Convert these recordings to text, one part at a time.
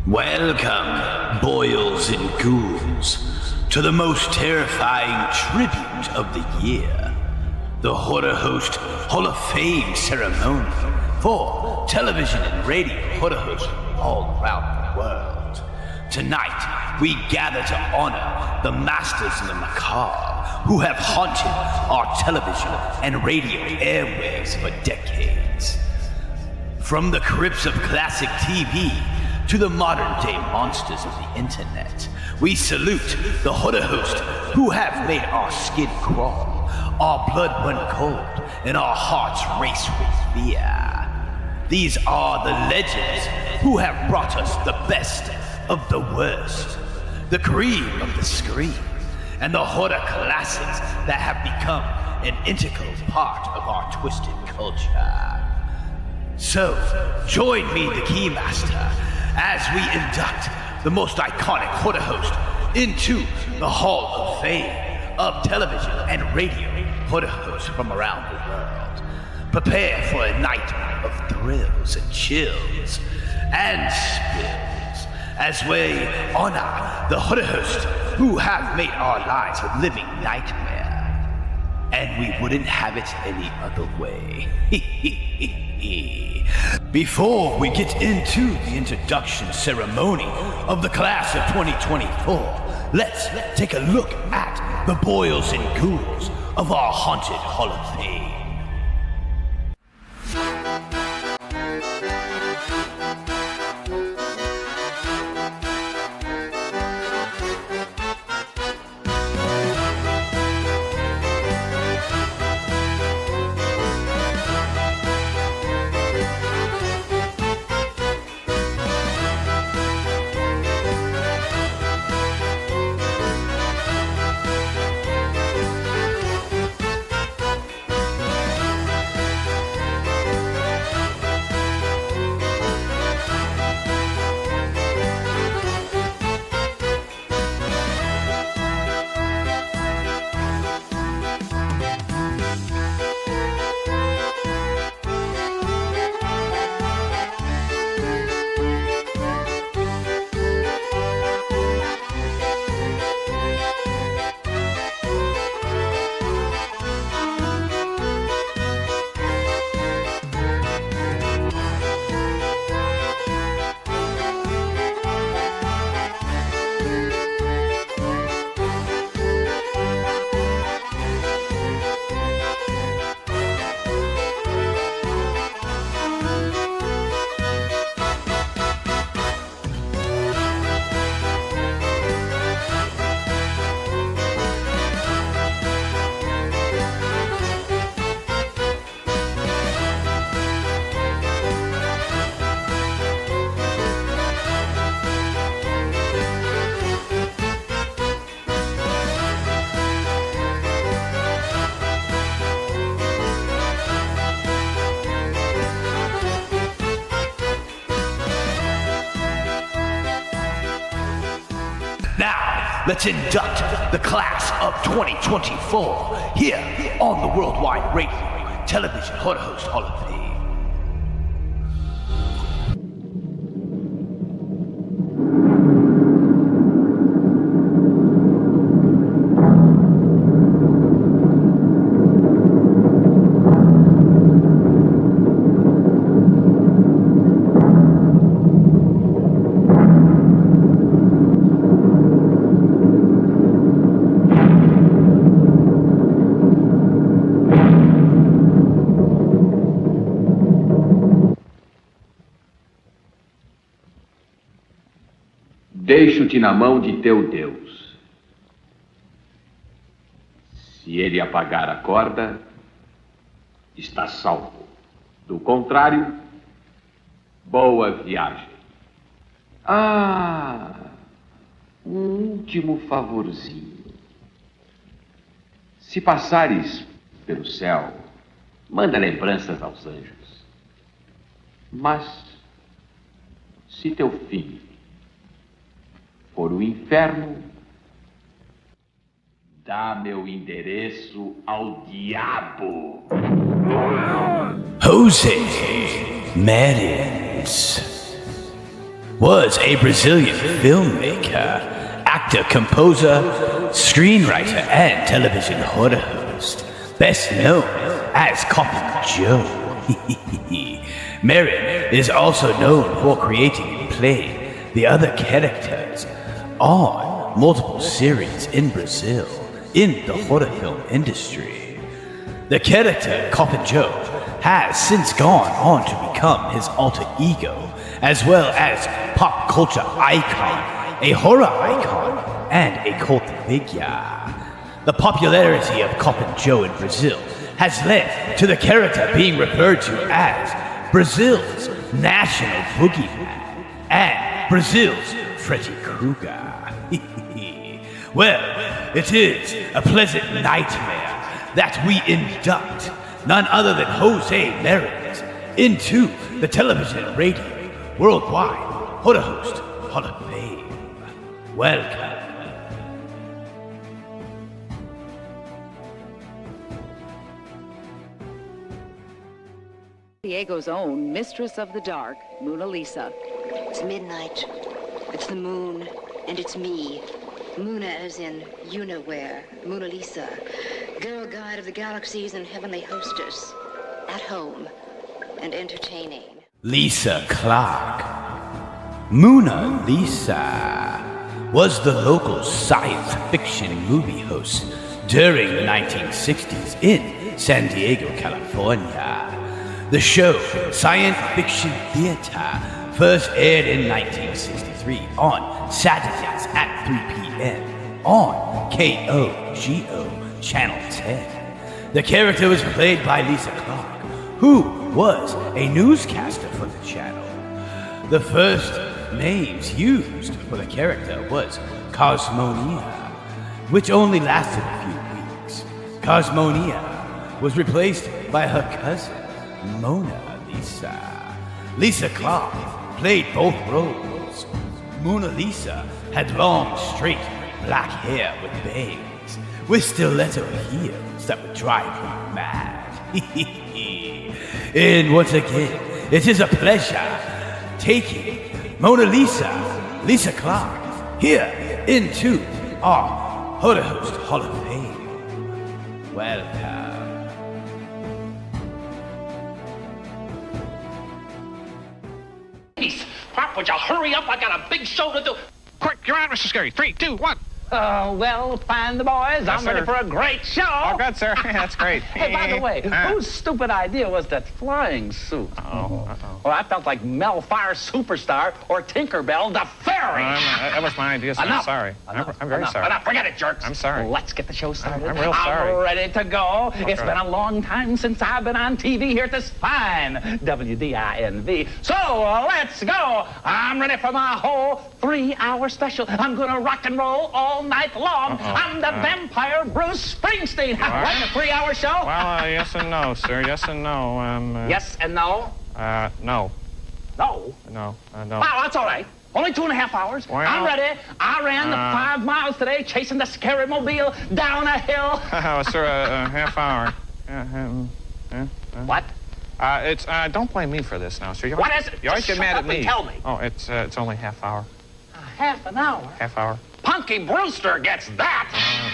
Welcome, boils and ghouls, to the most terrifying tribute of the year, the Horror Host Hall of Fame ceremony for television and radio horror hosts all around the world. Tonight, we gather to honor the masters of the macabre who have haunted our television and radio airwaves for decades. From the crypts of classic TV to the modern-day monsters of the internet, we salute the horror hosts who have made our skin crawl, our blood run cold, and our hearts race with fear. These are the legends who have brought us the best of the worst, the cream of the screen, and the horror classics that have become an integral part of our twisted culture. So, join me, the keymaster, as we induct the most iconic horror host into the Hall of Fame of television and radio horror hosts from around the world. Prepare for a night of thrills and chills and spills as we honor the horror hosts who have made our lives a living nightmare. And we wouldn't have it any other way. Before we get into the introduction ceremony of the class of 2024, let's take a look at the boils and ghouls of our haunted Hall of Fame. Now, let's induct the class of 2024 here on the Worldwide Radio Television Horror Host Hall of Fame. Deixo-te na mão de teu Deus. Se ele apagar a corda, está salvo. Do contrário, boa viagem. Um último favorzinho. Se passares pelo céu, manda lembranças aos anjos. Mas, se teu fim for o inferno, dá meu endereço ao diabo. Jose Merins. was a Brazilian filmmaker, actor, composer, screenwriter, and television horror host, best known as Coffin Joe. Merrin is also known for creating and playing the other characters on multiple series in Brazil in the horror film industry. The character Coffin Joe has since gone on to become his alter ego, as well as pop culture icon, a horror icon, and a cult figure. The popularity of Coffin Joe in Brazil has led to the character being referred to as Brazil's national boogeyman and Brazil's Freddy Krueger. Well, it is a pleasant nightmare that we induct none other than Jose Merins into the television, radio, worldwide horror host Hall of Fame. Welcome. Diego's own mistress of the dark, Mona Lisa. It's midnight. It's the moon, and it's me. Muna as in you-know-where. Mona Lisa. Girl guide of the galaxies and heavenly hostess. At home and entertaining. Lisa Clark. Mona Lisa was the local science fiction movie host during the 1960s in San Diego, California. The show Science Fiction Theater first aired in 1963 on Saturdays at 3 p.m. on KOGO Channel 10. The character was played by Lisa Clark, who was a newscaster for the channel. The first names used for the character was Cosmonia, which only lasted a few weeks. Cosmonia was replaced by her cousin, Mona Lisa. Lisa Clark played both roles. Mona Lisa had long, straight, black hair with bangs, with stiletto heels that would drive you mad. And once again, it is a pleasure taking Mona Lisa, Lisa Clark, here into our Horror Host Hall of Fame. Welcome. Pop, would you hurry up? I got a big show to do. Quick, you're on, Mr. Scary. 3, 2, 1. Well, find the boys. I'm ready sir. for a great show. Oh, good, sir. That's great. Hey, by the way, whose stupid idea was that flying suit? Uh-oh. Well, I felt like Mel Fire Superstar or Tinkerbell the Fairy. That was my idea, sir. Enough. I'm sorry. Enough. I'm very Enough. sorry. Enough. Forget it, jerks. I'm sorry. Let's get the show started. I'm real sorry. I'm ready to go. It's Okay. been a long time since I've been on TV here at this fine WDINV. So, let's go. I'm ready for my whole 3-hour special. I'm going to rock and roll all night long. I'm the vampire Bruce Springsteen. Right, a 3-hour show? Well, yes and no, sir. Yes and no. Yes and no? No. No? No. Wow, that's all right. Only 2.5 hours. Well, I'm ready. I ran the 5 miles today chasing the scary mobile down a hill. Sir, a half hour. What? Don't blame me for this now, sir. What is it? You always Just get shut mad up at me. and tell me. Oh, it's only half hour. Half an hour? Half hour. Punky Brewster gets that.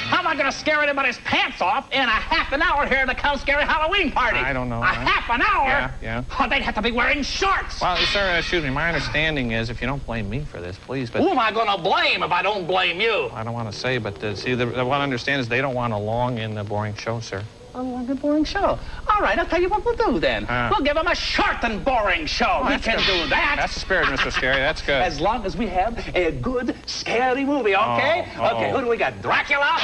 How am I going to scare anybody's pants off in a half an hour here at the Count Scary Halloween party? I don't know. A half an hour? Yeah. Oh, they'd have to be wearing shorts. Well, sir, excuse me. My understanding is, if you don't blame me for this, please, but Who am I going to blame if I don't blame you? I don't want to say, but see, what I understand is they don't want a long and boring show, sir. A long and boring show. All right, I'll tell you what we'll do then. We'll give them a short and boring show. We that's can good. do that. That's the spirit, Mr. Scary. That's good. As long as we have a good, scary movie, okay? Okay, who do we got? Dracula?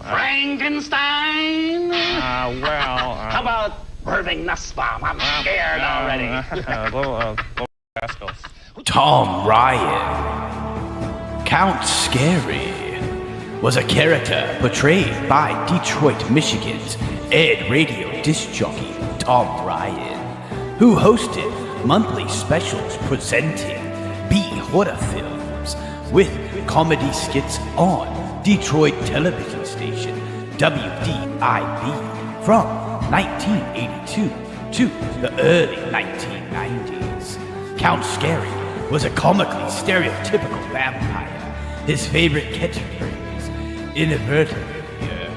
Frankenstein? How about Irving Nussbaum? I'm scared already. Little rascals. Tom Ryan. Count Scary was a character portrayed by Detroit, Michigan's Ed radio disc jockey Tom Ryan, who hosted monthly specials presenting B horror films with comedy skits on Detroit television station WDIB from 1982 to the early 1990s. Count Scary was a comically stereotypical vampire. His favorite catchphrase, inadvertently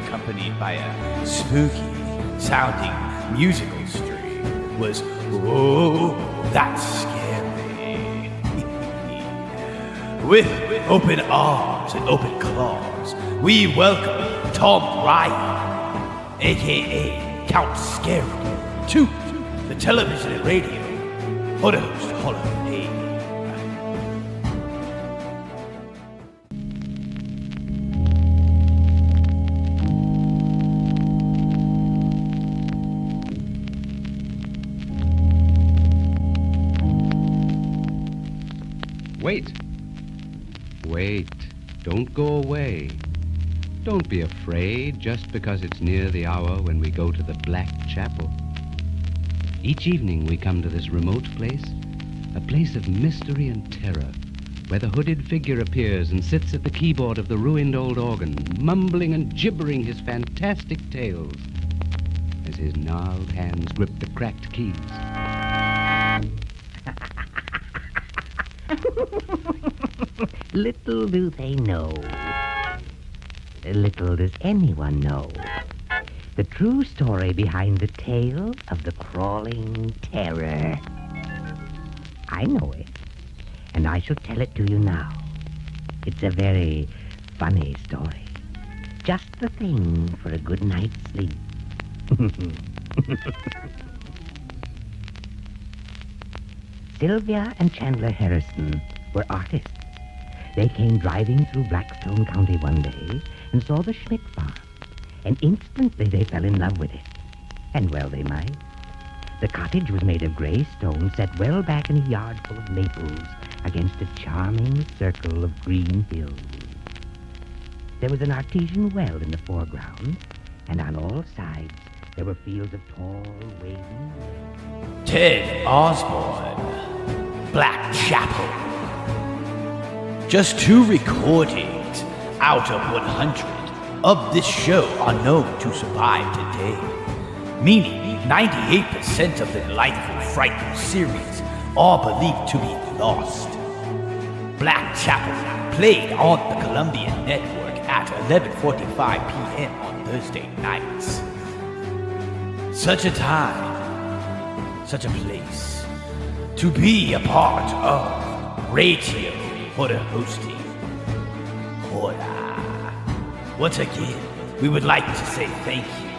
accompanied by a spooky-sounding musical string, was, "Oh, that's scary." With open arms and open claws, we welcome Tom Ryan, a.k.a. Count Scary, to the television and radio Host Hall of Fame. Wait. Don't go away. Don't be afraid just because it's near the hour when we go to the Black Chapel. Each evening we come to this remote place, a place of mystery and terror, where the hooded figure appears and sits at the keyboard of the ruined old organ, mumbling and gibbering his fantastic tales as his gnarled hands grip the cracked keys. Little do they know, little does anyone know, the true story behind the tale of the crawling terror. I know it, and I shall tell it to you now. It's a very funny story, just the thing for a good night's sleep. Sylvia and Chandler Harrison were artists. They came driving through Blackstone County one day and saw the Schmidt farm, and instantly they fell in love with it. And well they might. The cottage was made of gray stone set well back in a yard full of maples against a charming circle of green hills. There was an artesian well in the foreground, and on all sides there were fields of tall, waving... Ted Osborne, Black Chapel. Just 2 recordings out of 100 of this show are known to survive today, meaning 98% of the delightful, frightful series are believed to be lost. Black Chapel played on the Columbia Network at 11:45 p.m. on Thursday nights. Such a time, such a place, to be a part of radio horror hosting. Horror. Once again, we would like to say thank you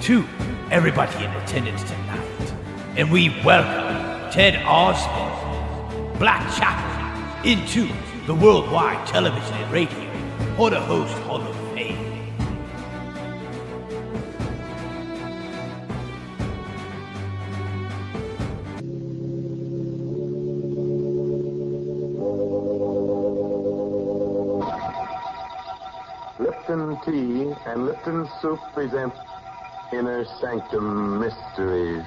to everybody in attendance tonight, and we welcome Ted Osborne, Black Chapel, into the Worldwide Television and Radio Horror Host Hall of Fame. Lipton Tea and Lipton Soup present Inner Sanctum Mysteries.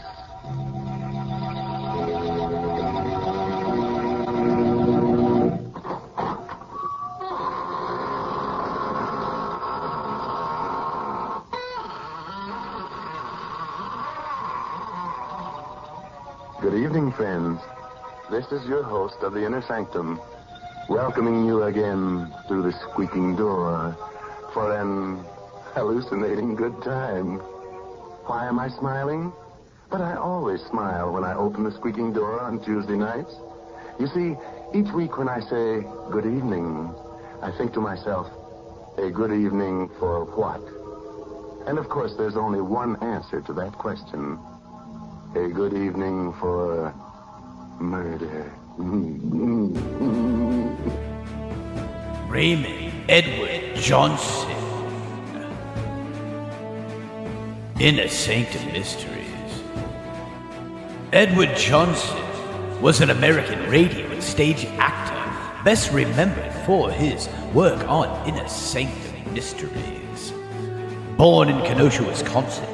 Good evening, friends. This is your host of the Inner Sanctum, welcoming you again through the squeaking door for an hallucinating good time. Why am I smiling? But I always smile when I open the squeaking door on Tuesday nights. You see, each week when I say good evening, I think to myself, a good evening for what? And of course, there's only one answer to that question. A good evening for murder. Raymond Edward Johnson. Inner Sanctum Mysteries. Edward Johnson was an American radio and stage actor, best remembered for his work on Inner Sanctum Mysteries. Born in Kenosha, Wisconsin,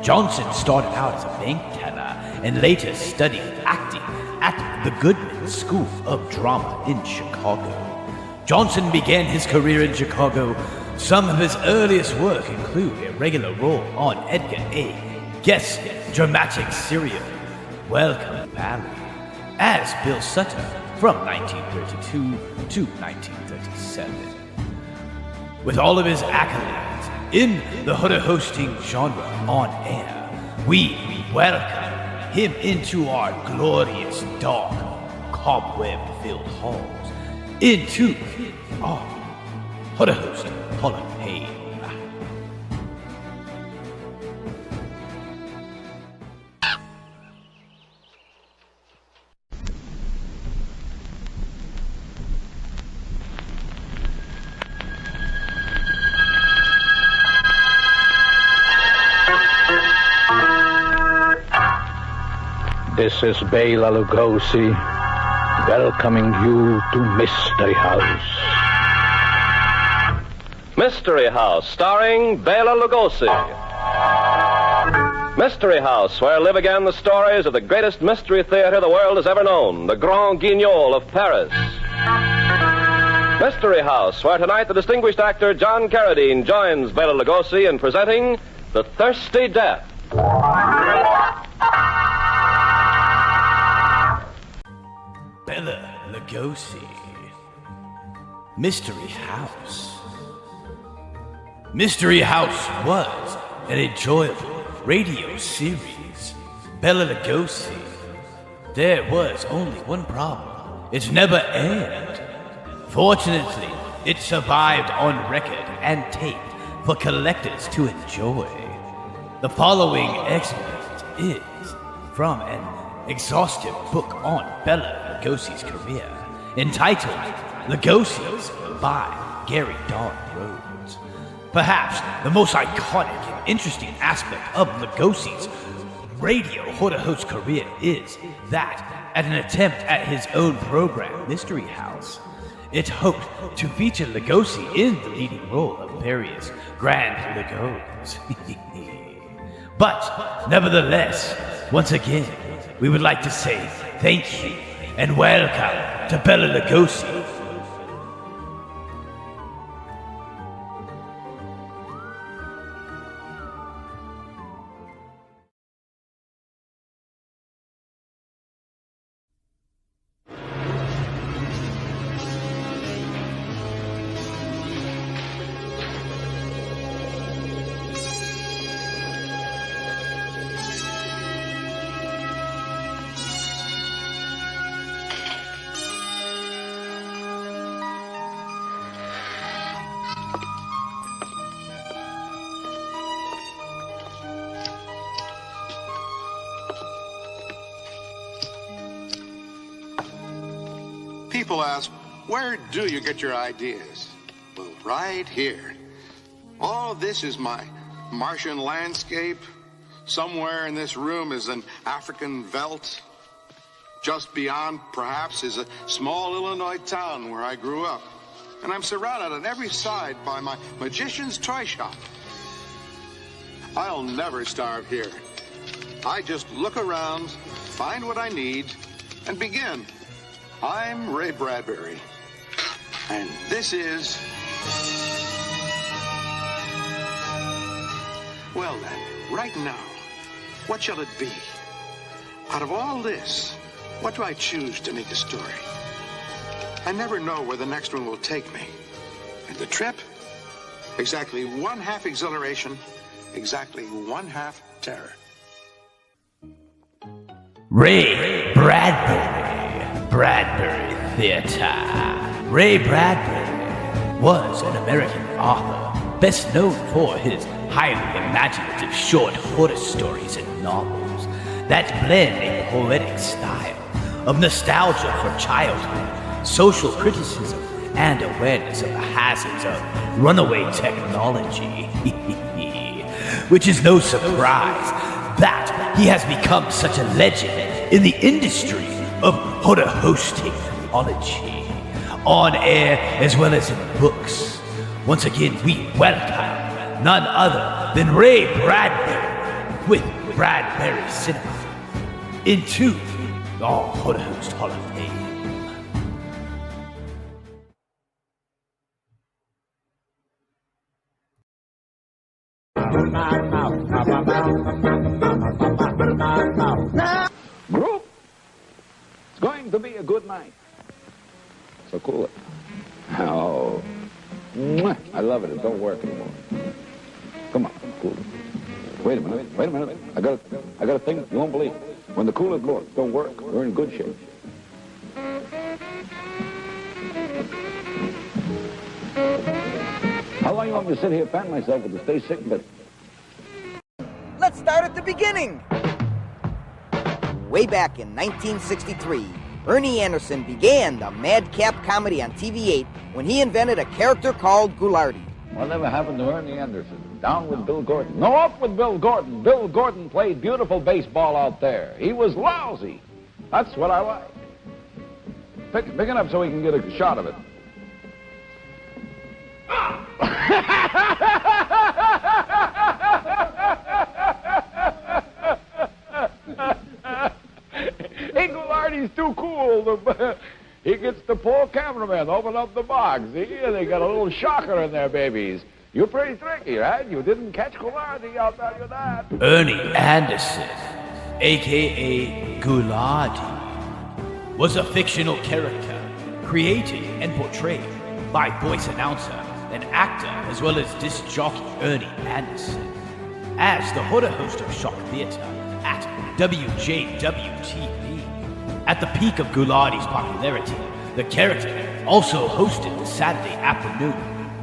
Johnson started out as a bank teller and later studied acting at the Goodman School of Drama in Chicago. Johnson began his career in Chicago. Some of his earliest work include a regular role on Edgar A. Guest's dramatic serial, Welcome Valley, as Bill Sutter, from 1932 to 1937. With all of his accolades in the Hutter hosting genre on air, we welcome him into our glorious, dark, cobweb-filled halls, into our Hutter Host Hall of Fame. This is Bela Lugosi welcoming you to Mystery House. Mystery House, starring Bela Lugosi. Mystery House, where live again the stories of the greatest mystery theater the world has ever known, the Grand Guignol of Paris. Mystery House, where tonight the distinguished actor John Carradine joins Bela Lugosi in presenting The Thirsty Death. Bela Lugosi. Mystery House. Mystery House was an enjoyable radio series. Bela Lugosi. There was only one problem. It never aired. Fortunately, it survived on record and tape for collectors to enjoy. The following excerpt is from an exhaustive book on Bela Lugosi's career, entitled Lugosi's by Gary Don Rhodes. Perhaps the most iconic and interesting aspect of Lugosi's radio host career is that, at an attempt at his own program, Mystery House, it hoped to feature Lugosi in the leading role of various Grand Lugos. But, nevertheless, once again, we would like to say thank you and welcome to Bela Lugosi. People ask, where do you get your ideas? Well, right here. All of this is my Martian landscape. Somewhere in this room is an African veldt. Just beyond, perhaps, is a small Illinois town where I grew up. And I'm surrounded on every side by my magician's toy shop. I'll never starve here. I just look around, find what I need, and begin. I'm Ray Bradbury, and this is... Well then, right now, what shall it be? Out of all this, what do I choose to make a story? I never know where the next one will take me. And the trip? Exactly 1/2 exhilaration, exactly 1/2 terror. Ray Bradbury. Bradbury Theater. Ray Bradbury was an American author, best known for his highly imaginative short horror stories and novels that blend a poetic style of nostalgia for childhood, social criticism, and awareness of the hazards of runaway technology. Which is no surprise that he has become such a legend in the industry of horror hosting mythology, on air as well as in books. Once again, we welcome none other than Ray Bradbury with Bradbury Cinema into our Horror Host Hall of Fame. Group, it's going to be a good night. So cool it. Oh, I love it. It don't work anymore. Come on, cool it. Wait a minute. I got a thing you won't believe. When the cooler don't work, we're in good shape. How long you want me to sit here fan myself with the stay sick bit? Let's start at the beginning. Way back in 1963, Ernie Anderson began the madcap comedy on TV8 when he invented a character called Ghoulardi. Whatever happened to Ernie Anderson? Down with Bill Gordon. No, up with Bill Gordon. Bill Gordon played beautiful baseball out there. He was lousy. That's what I like. Pick it up so we can get a shot of it. Hey, Ghoulardi's too cool. He gets the poor cameraman open up the box. See, they got a little shocker in there, babies. You're pretty tricky, right? You didn't catch Ghoulardi, I'll tell you that. Ernie Anderson, a.k.a. Ghoulardi, was a fictional character created and portrayed by voice announcer and actor as well as disc jockey Ernie Anderson. As the host of Shock Theater at WJW-TV. At the peak of Ghoulardi's popularity, the character also hosted the Saturday afternoon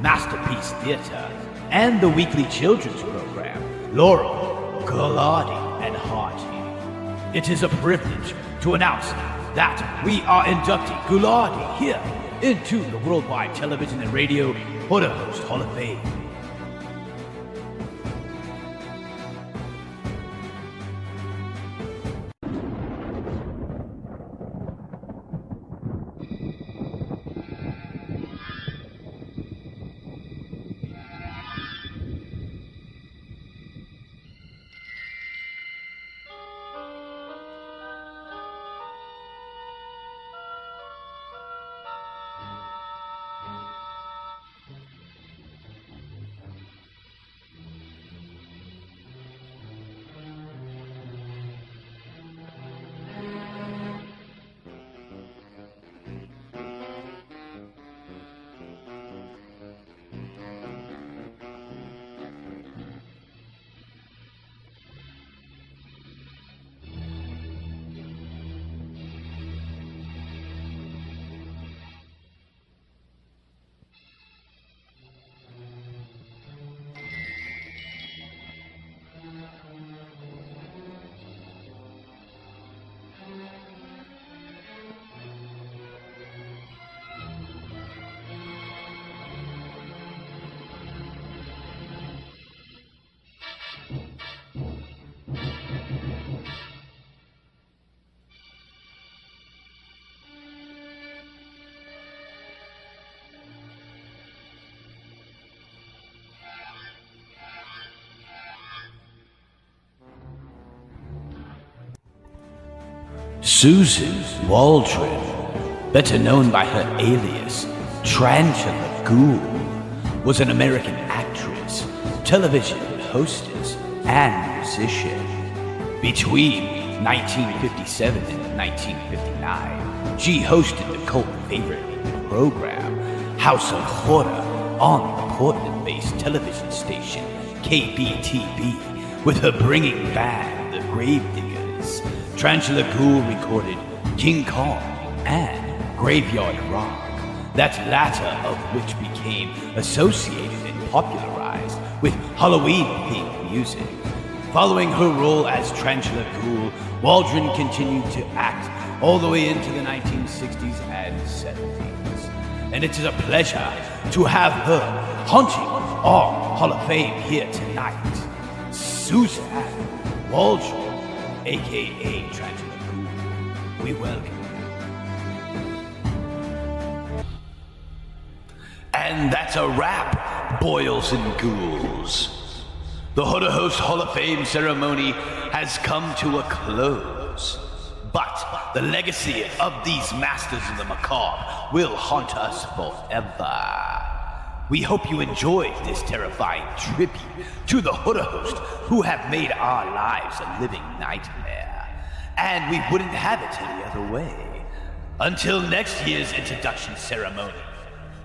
Masterpiece Theater and the weekly children's program, Laurel, Ghoulardi, and Hardy. It is a privilege to announce that we are inducting Ghoulardi here into the Worldwide Television and Radio Host Hall of Fame. Susan Waldron, better known by her alias Tarantula Ghoul, was an American actress, television hostess, and musician. Between 1957 and 1959, she hosted the cult favorite program House of Horror on the Portland-based television station KBTV with her bringing band, the Gravediggers. Tarantula Ghoul recorded King Kong and Graveyard Rock, that latter of which became associated and popularized with Halloween-themed music. Following her role as Tarantula Ghoul, Waldron continued to act all the way into the 1960s and 70s. And it is a pleasure to have her haunting our Hall of Fame here tonight. Susan Waldron, a.k.a. Tarantula Ghoul. We welcome you. And that's a wrap, boils and ghouls. The Host Hall of Fame ceremony has come to a close. But the legacy of these masters of the macabre will haunt us forever. We hope you enjoyed this terrifying tribute to the Host who have made our lives a living nightmare. And we wouldn't have it any other way. Until next year's introduction ceremony,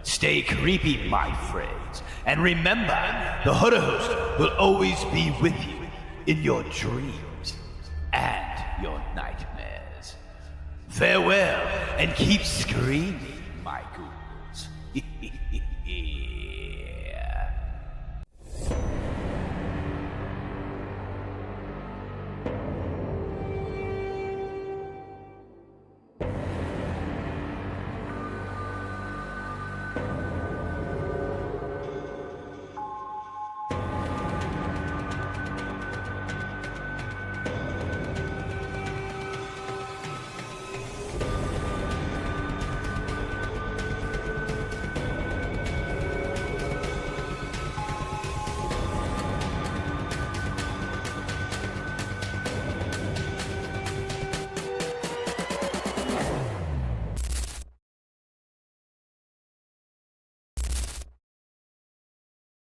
stay creepy, my friends, and remember, the Hood Host will always be with you in your dreams and your nightmares. Farewell, and keep screaming.